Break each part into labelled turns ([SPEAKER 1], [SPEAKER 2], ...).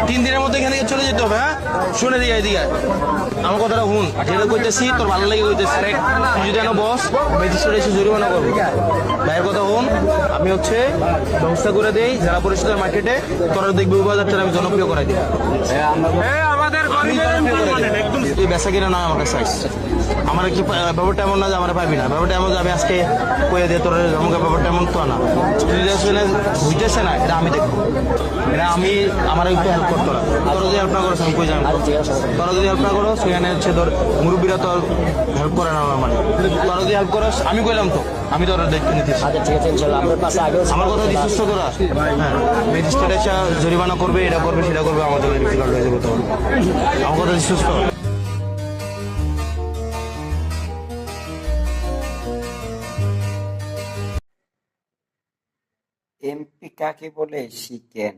[SPEAKER 1] 3 দিনের মধ্যে এখানে চলে যেতে হবে। হ্যাঁ, শুনে দিকে এদিকে আমার কথাটা শুন, যেটা কইতেছি তোর ভালো লাগে কইতেছি। তুই যদি বস ম্যাজিস্ট্রেট এসে জরিমানা করবো। ভাইয়ের কথা শুন, আমি হচ্ছে ব্যবস্থা করে দেই জেলা পরিষদের মার্কেটে, তোরা দেখবি বাজারটা আমি জনপ্রিয় করাই দিই। তুই বেচা কিনা নয় আমার কাছে আইস। আমার কি ব্যাপারটা এমন না যে আমার পাবি না, ব্যাপারটা এমন যে আমি আজকে কয়ে দিয়ে তোর আমাকে ব্যাপারটা এমন তো না। তুই আসলে বুঝতেছে না, এটা আমি দেখবো, এটা আমি আমার একটু হেল্প করতো না। তোরা যদি হেল্প না করো আমি কই যাবো, তোরা যদি হেল্প না করো সেখানে হচ্ছে তোর মুরব্বীরা তো হেল্প করে না। মানে তোরা যদি হেল্প করো আমি কইলাম তো আমি তোর দায়িত্ব নিতেছি। আমার কথা দিচ্ছিস তো তোরা? হ্যাঁ, ম্যাজিস্ট্রেট এসে জরিমানা করবে, এটা করবে সেটা করবে, আমাদের ডিফিকাল্ট হয়ে যাবে। তখন আমার কথা দিচ্ছিস তো?
[SPEAKER 2] এমপি কাকে বলে শিখেন।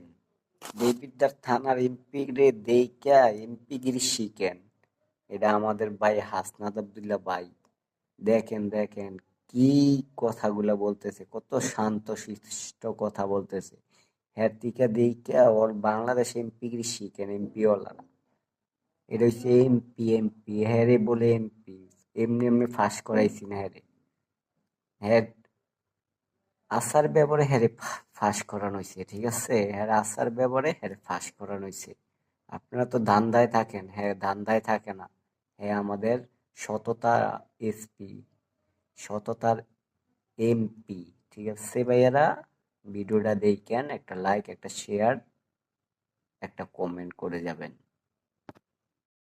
[SPEAKER 2] দেবিদ্বার থানার এমপি রে দেইকা এমপিগিরি শিখেন। এটা আমাদের ভাই হাসনাত আব্দুল্লাহ ভাই। দেখেন দেখেন কি কথাগুলা বলতেছে, কত শান্ত শিষ্ট কথা বলতেছে। হ্যাঁ টিকা দেইকা ওর বাংলাদেশ এমপিগিরি শিখেন, এমপি ওয়ালারা। এটা হচ্ছে এমপি, এমপি হ্যাঁ রে বলে এমপি। এমনি এমনি ফাঁস করাইছি না হ্যাঁ রে। হ্যাঁ আসার ব্যাপারে হ্যারে ফাঁস করানো হয়েছে, ঠিক আছে? হ্যাঁ আসার ব্যাপারে হ্যারে ফাঁস করানো হয়েছে। আপনারা তো ধান্দায় থাকেন, হ্যাঁ ধান্দায় থাকে না। হ্যাঁ আমাদের সততা এসপি, সততার এমপি, ঠিক আছে ভাইয়ারা? ভিডিওটা দেখেন, একটা লাইক, একটা শেয়ার, একটা কমেন্ট করে যাবেন।